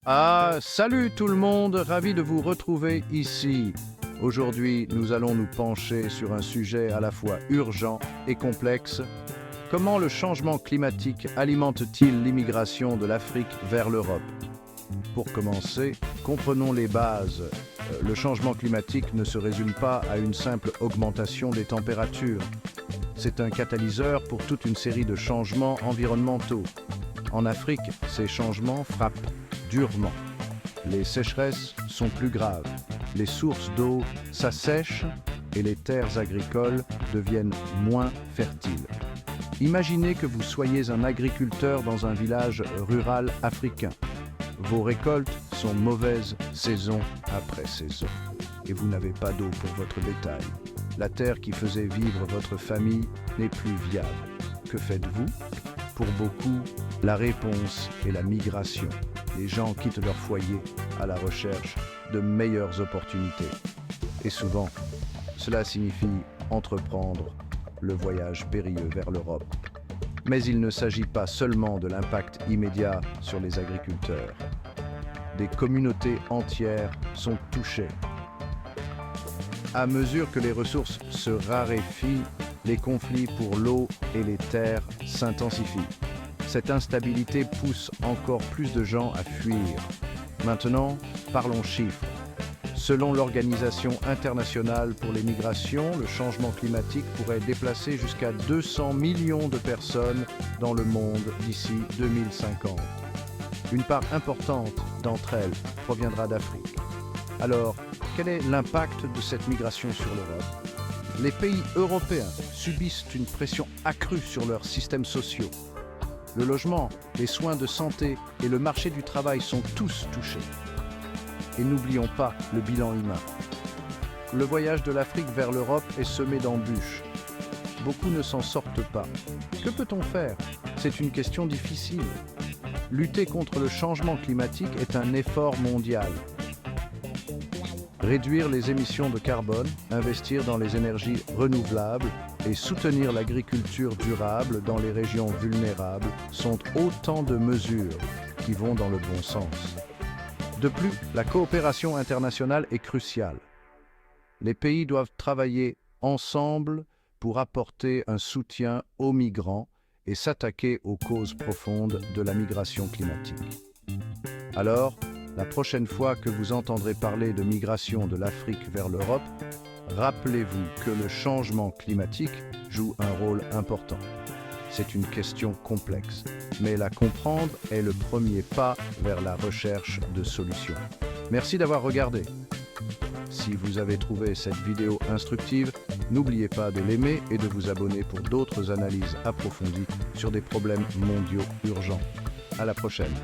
Salut tout le monde, ravi de vous retrouver ici. Aujourd'hui, nous allons nous pencher sur un sujet à la fois urgent et complexe. Comment le changement climatique alimente-t-il l'immigration de l'Afrique vers l'Europe? Pour commencer, comprenons les bases. Le changement climatique ne se résume pas à une simple augmentation des températures. C'est un catalyseur pour toute une série de changements environnementaux. En Afrique, ces changements frappent durement. Les sécheresses sont plus graves, les sources d'eau s'assèchent et les terres agricoles deviennent moins fertiles. Imaginez que vous soyez un agriculteur dans un village rural africain. Vos récoltes sont mauvaises saison après saison et vous n'avez pas d'eau pour votre bétail. La terre qui faisait vivre votre famille n'est plus viable. Que faites-vous? Pour beaucoup, la réponse est la migration. Les gens quittent leur foyer à la recherche de meilleures opportunités. Et souvent, cela signifie entreprendre le voyage périlleux vers l'Europe. Mais il ne s'agit pas seulement de l'impact immédiat sur les agriculteurs. Des communautés entières sont touchées. À mesure que les ressources se raréfient, les conflits pour l'eau et les terres s'intensifient. Cette instabilité pousse encore plus de gens à fuir. Maintenant, parlons chiffres. Selon l'Organisation internationale pour les migrations, le changement climatique pourrait déplacer jusqu'à 200 millions de personnes dans le monde d'ici 2050. Une part importante d'entre elles proviendra d'Afrique. Alors, quel est l'impact de cette migration sur l'Europe? Les pays européens subissent une pression accrue sur leurs systèmes sociaux. Le logement, les soins de santé et le marché du travail sont tous touchés. Et n'oublions pas le bilan humain. Le voyage de l'Afrique vers l'Europe est semé d'embûches. Beaucoup ne s'en sortent pas. Que peut-on faire? C'est une question difficile. Lutter contre le changement climatique est un effort mondial. Réduire les émissions de carbone, investir dans les énergies renouvelables et soutenir l'agriculture durable dans les régions vulnérables sont autant de mesures qui vont dans le bon sens. De plus, la coopération internationale est cruciale. Les pays doivent travailler ensemble pour apporter un soutien aux migrants et s'attaquer aux causes profondes de la migration climatique. Alors, la prochaine fois que vous entendrez parler de migration de l'Afrique vers l'Europe, rappelez-vous que le changement climatique joue un rôle important. C'est une question complexe, mais la comprendre est le premier pas vers la recherche de solutions. Merci d'avoir regardé. Si vous avez trouvé cette vidéo instructive, n'oubliez pas de l'aimer et de vous abonner pour d'autres analyses approfondies sur des problèmes mondiaux urgents. À la prochaine.